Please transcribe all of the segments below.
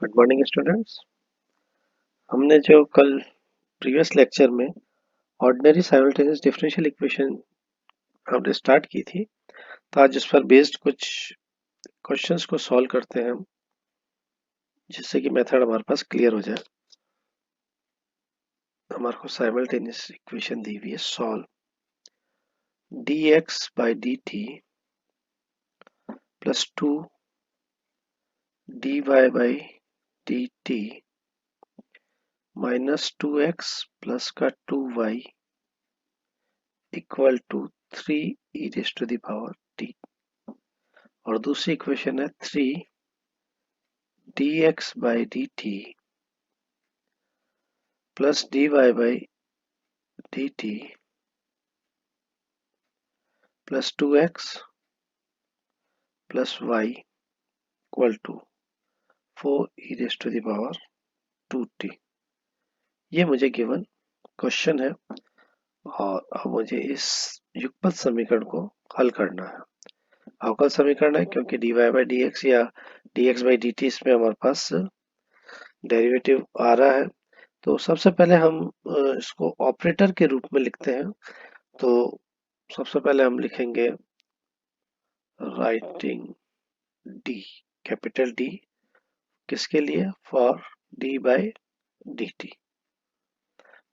Good morning students. हमने जो कल प्रीवियस लेक्चर में ऑर्डिनरी साइमल्टेनियस डिफरेंशियल इक्वेशन हमने स्टार्ट की थी, तो आज उस पर बेस्ड कुछ क्वेश्चंस को सॉल्व करते हैं हम, जिससे कि मेथड हमारे पास क्लियर हो जाए। हमारे को साइमल्टेनियस इक्वेशन दी हुई है, solve dx by dt plus 2 dy by dt minus 2x plus का 2y equal to 3 e raise to the power t। और दूसरी इक्वेशन है 3 dx by dt plus dy by dt plus 2x plus y equal to 4 e raised to the power 2t। ये मुझे given question है और अब मुझे इस युगपत समीकरण को हल करना है। अवकल समीकरण है क्योंकि dy by dx या dx by dt इसमें हमारे पास डेरिवेटिव आ रहा है। तो सबसे पहले हम इसको ऑपरेटर के रूप में लिखते हैं। तो सबसे पहले हम लिखेंगे राइटिंग डी, कैपिटल डी, किसके लिए? For D by D T.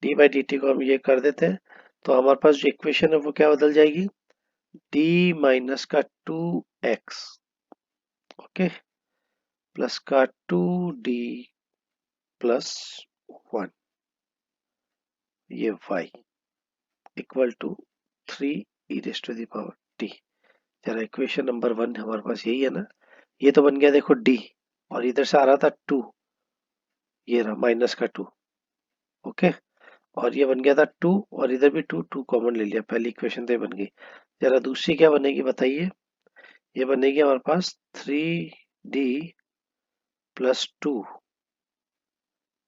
D by D T को हम ये कर देते हैं, तो हमारे पास जो इक्वेशन है वो क्या बदल जाएगी? डी माइनस का 2x, ओके, प्लस का 2d प्लस 1, ये y equal to 3 e raise to the power t। जरा इक्वेशन नंबर 1 हमारे पास यही है ना। ये तो बन गया, देखो d, और इधर से आ रहा था 2, ये रहा माइनस का 2, ओके। और ये बन गया था 2 और इधर भी 2 2 कॉमन ले लिया, पहली इक्वेशन तो ये बन गई। जरा दूसरी क्या बनेगी बताइए? ये बनेगी हमारे पास 3d plus 2,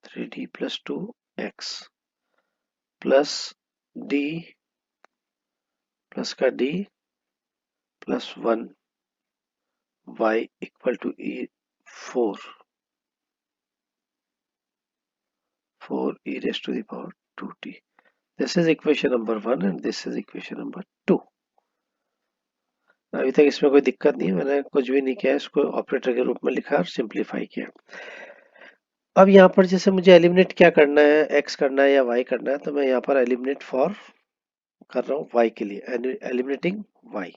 3d plus 2x plus d plus का d plus 1 y equal to e 4 e raised to the power 2t। This is equation number 1 and this is equation number 2। अभी तक इसमें कोई दिक्कत नहीं है, मैंने कुछ भी नहीं किया, इसको ऑपरेटर के रूप में लिखा और सिंप्लीफाई किया। अब यहाँ पर जैसे मुझे एलिमिनेट क्या करना है, x करना है या y करना है, तो मैं यहाँ पर एलिमिनेट फॉर कर रहा हूँ y के लिए, एलिमिनेटिंग y,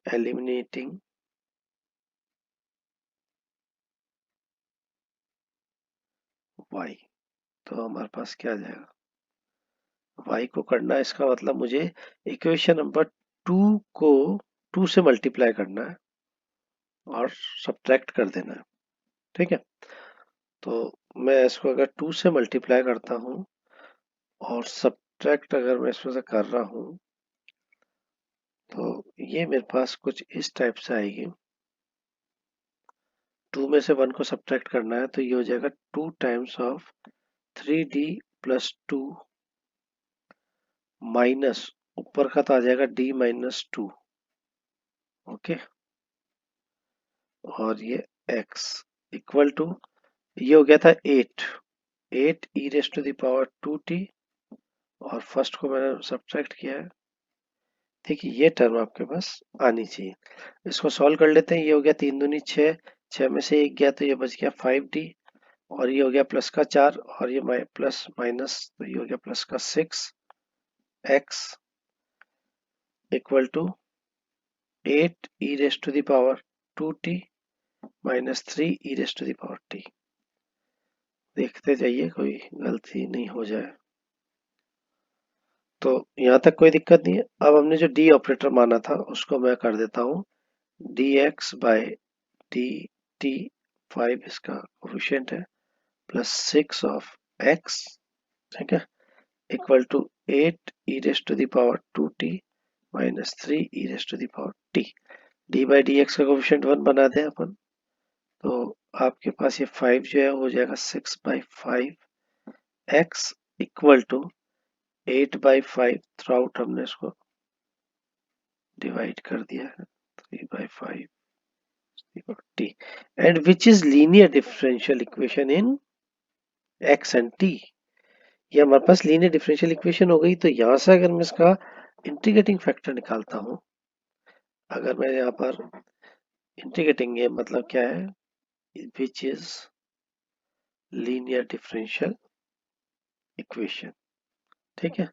एलिमिनेटिंग y। तो हमारे पास क्या आ जाएगा? y को करना है, इसका मतलब मुझे इक्वेशन नंबर 2 को 2 से मल्टीप्लाई करना है और सब्ट्रैक्ट कर देना है, ठीक है। तो मैं इसको अगर 2 से मल्टीप्लाई करता हूँ और सब्ट्रैक्ट अगर मैं इसमें से कर रहा हूँ, तो ये मेरे पास कुछ इस टाइप से आएगी। 2 में से 1 को सब्ट्रैक्ट करना है, तो ये हो जाएगा 2 times of 3d plus 2 minus ऊपर का तो आ जाएगा d माइनस 2, ओके, और ये x इक्वल टू, ये हो गया था 8 e raise to the power 2t, और फर्स्ट को मैंने सब्ट्रैक्ट किया है। देखिए ये टर्म आपके पास आनी चाहिए। इसको सॉल्व कर लेते हैं। ये हो गया 3 दूनी 6, 6 में से 1 गया तो ये बच गया 5d, और ये हो गया प्लस का 4, और ये प्लस माइनस, तो ये हो गया प्लस का 6x equal to 8 e raise to the power 2t minus 3 e raise to the power t। देखते जाइए कोई गलती नहीं हो जाए। तो यहाँ तक कोई दिक्कत नहीं है। अब हमने जो d ऑपरेटर माना था उसको मैं कर देता हूँ dx बाय dt, 5 इसका कोफिशिएंट है, प्लस 6 ऑफ x, ठीक है, equal to 8 e raise to the power 2t minus 3 e raise to the power t। d by dx का कोफिशिएंट 1 बना दें अपन, तो आपके पास ये 5 जो है हो जाएगा 6 by 5 x equal to 8 by 5, throughout हमने इसको डिवाइड कर दिया है, 3 by 5 t, and which is linear differential equation in x and t। ये हमारे पास लीनियर डिफरेंशियल इक्वेशन हो गई। तो यहां से अगर मैं इसका इंटीग्रेटिंग फैक्टर निकालता हूं, अगर मैं यहाँ पर इंटीग्रेटिंग, ये मतलब क्या है, which is linear differential equation, ठीक है।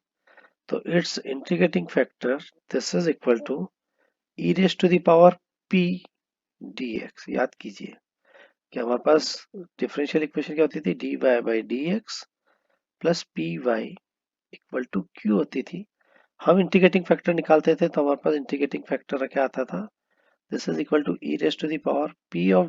तो its integrating factor this is equal to e raise to the power p dx। याद कीजिए कि हमारे पास डिफरेंशियल इक्वेशन क्या होती थी, dy by dx plus P Y equal to Q होती थी। हम इंटीग्रेटिंग फैक्टर निकालते थे तो हमारे पास इंटीग्रेटिंग फैक्टर क्या आता था, this is equal to e raise to the power p of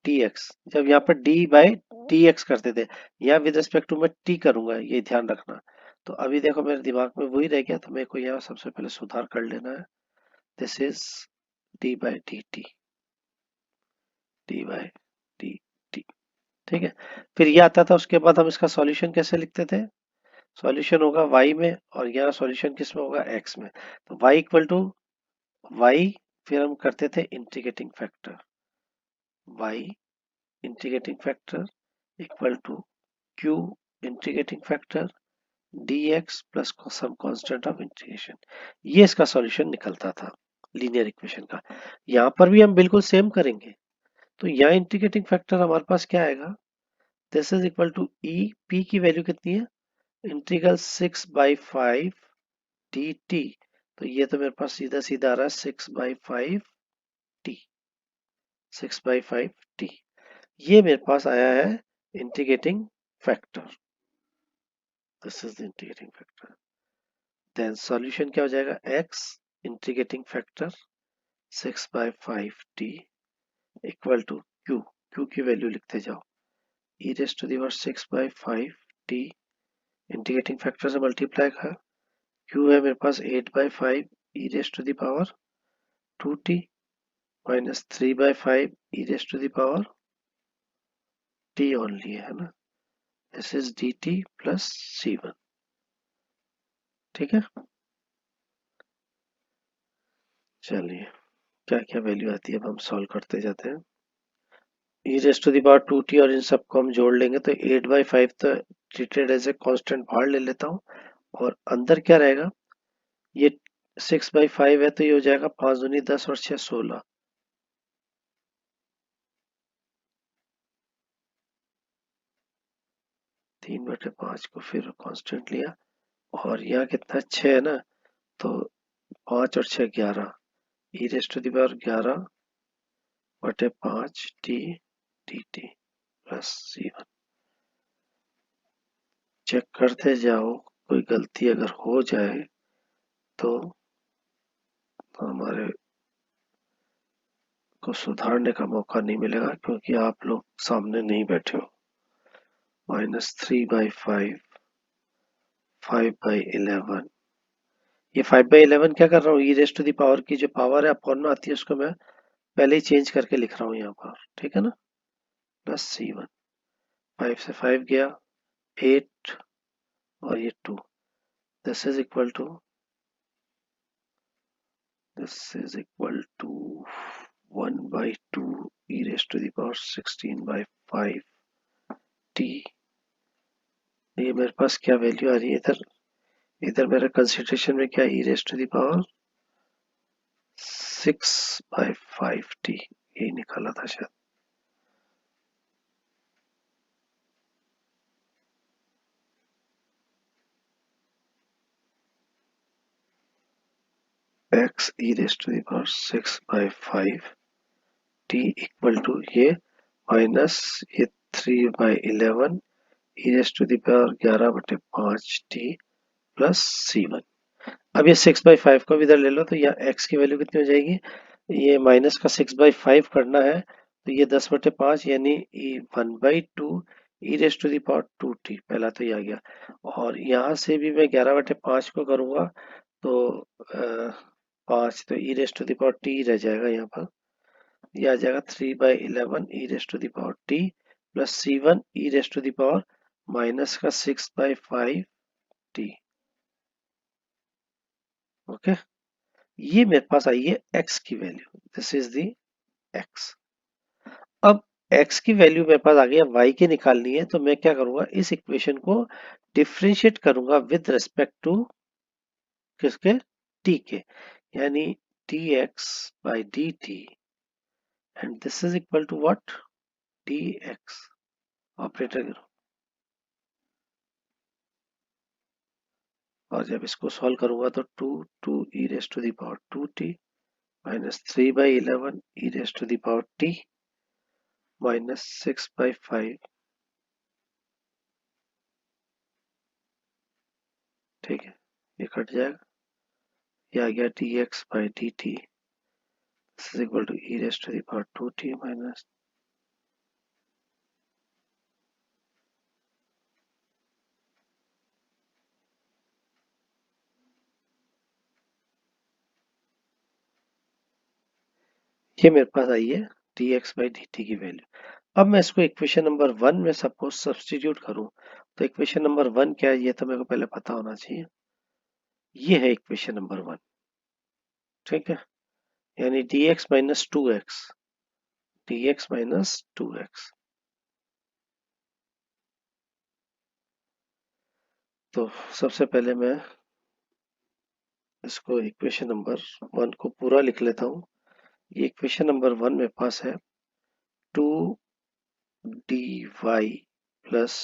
dx। जब यहाँ पर d बाई dx करते थे, यहाँ विद रिस्पेक्ट टू मैं t करूंगा, ये ध्यान रखना। तो अभी देखो मेरे दिमाग में वही रह गया, तो मेरे को यहाँ सबसे पहले सुधार कर लेना है। This is d by dt, d by dt, ठीक है। फिर ये आता था, उसके बाद हम इसका सॉल्यूशन कैसे लिखते थे, सॉल्यूशन होगा y में, और यहाँ सॉल्यूशन किस में होगा, x में। तो y इक्वल टू y, फिर हम करते थे integrating factor, y integrating factor equal to q integrating factor dx plus some constant of integration. ये इसका सॉल्यूशन निकलता था लीनियर इक्वेशन का। यहाँ पर भी हम बिल्कुल सेम करेंगे। तो यहाँ इंटीग्रेटिंग फैक्टर हमारे पास क्या आएगा, this is equal to e, P की वैल्यू कितनी है, इंटीग्रल 6/5 dt। तो ये तो मेरे पास सीधा सीधा आ रहा है 6/5 t, 6/5 t। ये मेरे पास आया है integrating factor, this is the integrating factor. Then solution क्या हो जाएगा, x integrating factor 6/5 t equal to q, q की वैल्यू लिखते जाओ, e raise to the power 6/5 t integrating factor से मल्टीप्लाई कर, q है मेरे पास 8/5 e raise to the power 2t minus 3/5 e raise to the power t only है ना, this is dt plus c1, ठीक है। चलिए क्या क्या वैल्यू आती है अब हम सॉल्व करते जाते हैं। e raise to the power 2t और इन सबको हम जोड़ लेंगे तो 8/5 तो ट्रीटेड एज ए कांस्टेंट बाहर ले लेता हूँ, और अंदर क्या रहेगा, ये 6/5 है तो ये हो जाएगा 5 दूनी 10 और 6 16, 3/5 को फिर कांस्टेंट लिया, और यहाँ कितना 6 है ना, तो 5 और 6 11, e raise to the power 11/5 t dt plus c1। Check करते जाओ, कोई गलती अगर हो जाए तो हमारे को सुधारने का मौका नहीं मिलेगा, क्योंकि आप लोग सामने नहीं बैठे हो। -3/5, 5/11, ये 5/11 क्या कर रहा हूँ, ई रेज टू दी पावर की जो पावर है अपॉन में आती है उसको मैं पहले ही चेंज करके लिख रहा हूँ यहाँ पर, ठीक है ना, प्लस c1। 5 से 5 गया 8, और ये 2, this is equal to 1/2 e raised to the power 16/5 t। ये मेरे पास क्या वैल्यू आ रही है इधर, इधर मेरे कंसिडरेशन में क्या, e raised to the power 6/5 t, यही निकाला था शायद। x e raised to the power 6/5 t equal to ये माइनस ये 3/11 e raised to the power 11/5 t plus c1। अब ये 6/5 को भी इधर ले लो, तो यहाँ x की वैल्यू कितनी हो जाएगी, ये माइनस का 6/5 करना है तो ये 10/5 यानी 1/2 e raise to the power 2t, पहला तो ये आ गया। और यहाँ से भी मैं 11/5 को करूंगा तो 5, तो e raise to the power t रह जाएगा यहाँ पर, ये आ जाएगा 3/11 e raise to the power t plus c1 e raise to the power minus का 6/5 t, ओके। ये मेरे पास आई है x की value, this is the x। अब x की वैल्यू मेरे पास आ गई, अब y की निकालनी है, तो मैं क्या करूंगा, इस इक्वेशन को डिफरेंशिएट करूंगा विद रिस्पेक्ट टू किसके, t के, यानी dx by dt and this is equal to what, dx। Operator करो, और जब इसको सॉल्व करूंगा तो 2 e raise to the power 2t minus 3/11 e raise to the power t minus 6/5, ठीक है, ये कट जाएगा, ये आ गया dx by dt, this is equal to e raised to the power 2t minus, ये मेरे पास आई है dx by dt की वैल्यू। अब मैं इसको इक्वेशन नंबर 1 में सपोज सब्स्टिट्यूट करूं, तो इक्वेशन नंबर 1 क्या है, ये तो मेरे को पहले पता होना चाहिए। ये है इक्वेशन नंबर 1, ठीक है, यानी dx minus 2x, dx minus 2x। तो सबसे पहले मैं इसको इक्वेशन नंबर 1 को पूरा लिख लेता हूँ। ये इक्वेशन नंबर 1 मेरे पास है 2dy प्लस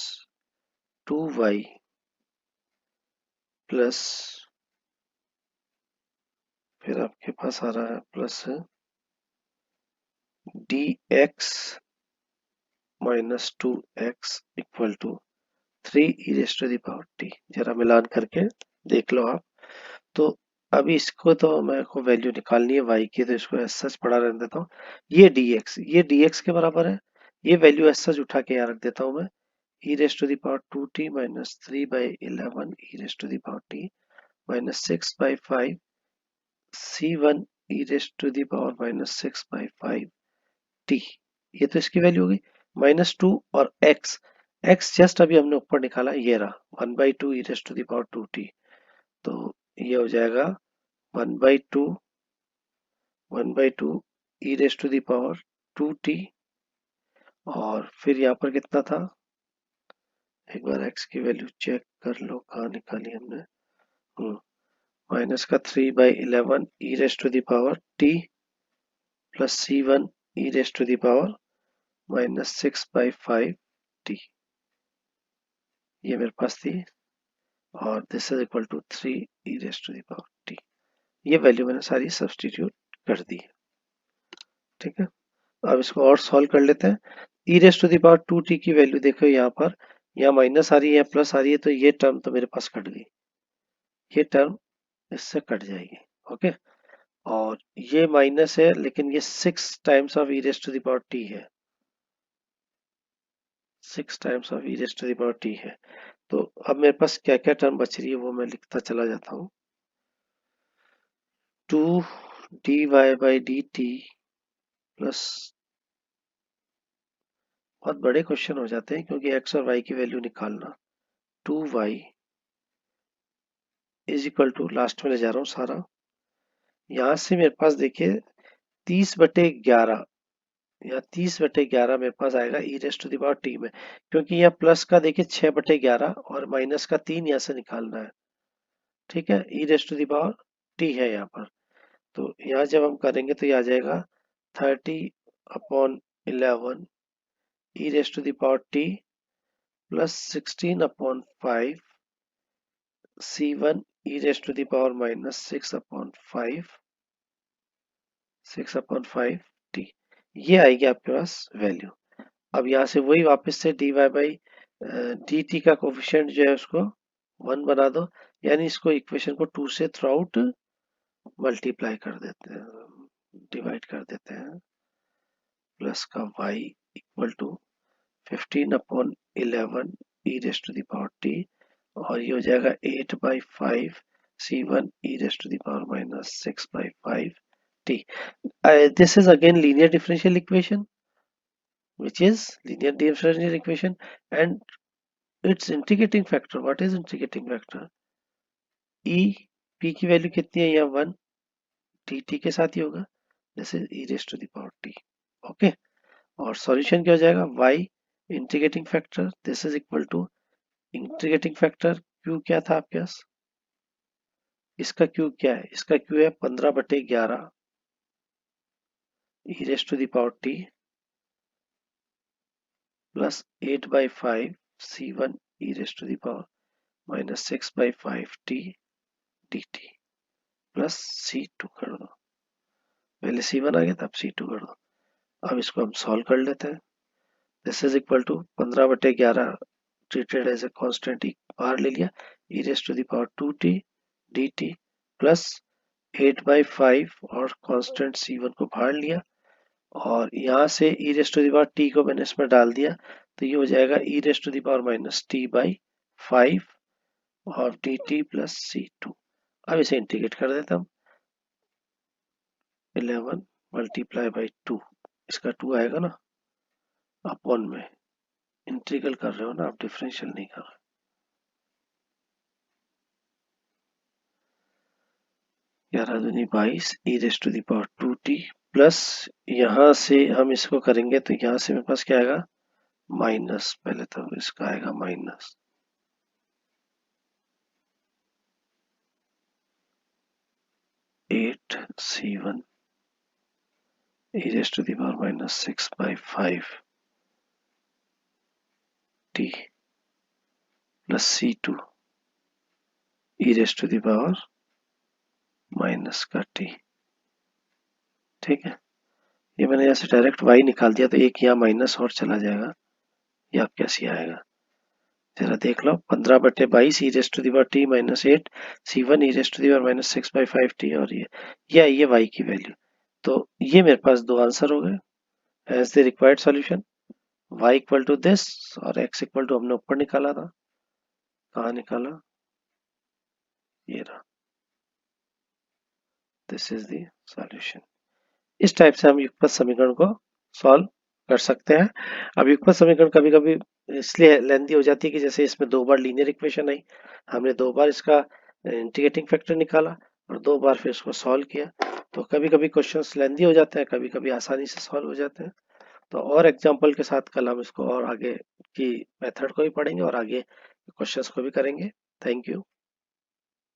2y प्लस, फिर आपके पास आ रहा है plus dx minus 2x equal to 3 e raise to the power t। जरा मिलान करके देख लो आप। तो अभी इसको तो मेरे को वैल्यू निकालनी है y की, तो इसको एज सच पढ़ा रहने देता हूँ। ये dx के बराबर है, ये वैल्यू एज सच उठा के यहाँ रख देता हूँ मैं, e raise to the power 2t minus 3/11 e raise to the power t minus 6/5 c1 e raise to the power minus 6/5 t। ये तो इसकी वैल्यू होगी -2, और x जस्ट अभी हमने ऊपर निकाला, ये रहा 1/2 e raise to the power 2t। तो ये हो जाएगा 1/2 1/2 e raise to the power 2t, और फिर यहाँ पर कितना था, एक बार x की वैल्यू चेक कर लो कहाँ निकाली हमने, माइनस का 3/11 e raise to the power t plus c1 e raise to the power minus 6/5 t, ये मेरे पास थी, और this is equal to 3 e raise to the power t। ये वैल्यू मैंने सारी सब्स्टिट्यूट कर दी है, ठीक है। अब इसको और सॉल्व कर लेते हैं। E raise to the power 2t की वैल्यू देखो, यहाँ पर, यहाँ माइनस आ रही है प्लस आ रही है, तो ये टर्म तो मेरे पास कट गई, ये टर्म इससे कट जाएगी, ओके। और ये माइनस है, लेकिन ये 6 times of e raise to the power t है, 6 times of e raise to the power t है। तो अब मेरे पास क्या क्या टर्म बच रही है वो मैं लिखता चला जाता हूँ। 2 dy by dt प्लस, बहुत बड़े क्वेश्चन हो जाते हैं क्योंकि x और y की वैल्यू निकालना, 2y is equal to, last में ले जा रहा हूँ सारा, यहाँ से मेरे पास देखिए 30/11, या 30/11 मेरे पास आएगा e raise to the power t में, क्योंकि यहाँ प्लस का देखिए 6/11 और माइनस का 3 यहाँ से निकालना है, ठीक है, e raise to the power t है यहाँ पर। तो यहाँ जब हम करेंगे तो ये आ जाएगा 30/11 e raise to the power t plus 16/5 c1 e raise to the power minus 6/5 t, ये आएगी आपके पास वैल्यू। अब यहाँ से वही वापस से dy बाई डी टी का कोफिशिएंट जो है उसको 1 बना दो, यानी इसको इक्वेशन को 2 से थ्रू आउट मल्टीप्लाई कर देते हैं, डिवाइड कर देते हैं, प्लस का y equal to 15/11 e raise to the power t, और ये हो जाएगा 8/5 c1 e raise to the power minus 6/5 t। This is again linear differential equation, which is linear differential equation, and its integrating factor, what is integrating factor, e, p की value कितनी है यहाँ 1, dt के साथ ही होगा, this is e raise to the power t। Okay, और solution क्या हो जाएगा, y integrating factor this is equal to integrating factor q क्या था आपके पास, इसका q क्या है, इसका q है 15/11 e raise to the power t plus 8/5 c1 e raise to the power minus 6/5 t dt plus c2 कर दो, पहले c1 आ गया था, अब c2 कर दो। अब इसको हम सॉल्व कर लेते हैं। This is equal to 15/11 treated as a constant बाहर ले लिया, e raise to the power 2t dt plus 8/5 और कांस्टेंट c1 को बाहर लिया, और यहाँ से e raise to the power t को मैंने इसमें डाल दिया, तो ये हो जाएगा e raise to the power minus t/5 और dt प्लस c2। अब इसे इंटीग्रेट कर देता हूँ, 11 मल्टीप्लाई बाई 2, इसका 2 आएगा ना, अपॉन में इंटीग्रल कर रहे हो ना आप, डिफरेंशियल नहीं कर रहे। 11 दूनी 22 e raise to the power 2t plus, यहाँ से हम इसको करेंगे तो यहाँ से मेरे पास क्या आएगा, माइनस, पहले तो इसका आएगा minus 8c1 e raise to the power minus 6/5 t plus c2 e raise to the power minus का t। ठीक है, ये मैंने यहाँ से डायरेक्ट y निकाल दिया, तो एक यहाँ माइनस और चला जाएगा, ये आप कैसे आएगा जरा देख लो, 15/22 e raise to the power t minus 8 c1 e raise to the power minus 6/5 t, और ये आइए y की वैल्यू। तो ये मेरे पास दो आंसर हो गए as the required solution, y equal to this और x इक्वल टू हमने ऊपर निकाला था, कहाँ निकाला, ये रहा, दिस इज द सॉल्यूशन। इस टाइप से हम युगपत समीकरण को सॉल्व कर सकते हैं। अब युगपत समीकरण कभी कभी इसलिए लेंथी हो जाती है कि जैसे इसमें दो बार लीनियर इक्वेशन आई, हमने दो बार इसका इंटीग्रेटिंग फैक्टर निकाला और दो बार फिर इसको सॉल्व किया, तो कभी कभी क्वेश्चंस लेंथी हो जाते हैं, कभी कभी आसानी से सॉल्व हो जाते हैं। तो और एग्जांपल के साथ कल हम इसको और आगे की मेथड को भी पढ़ेंगे और आगे क्वेश्चंस को भी करेंगे। Thank you.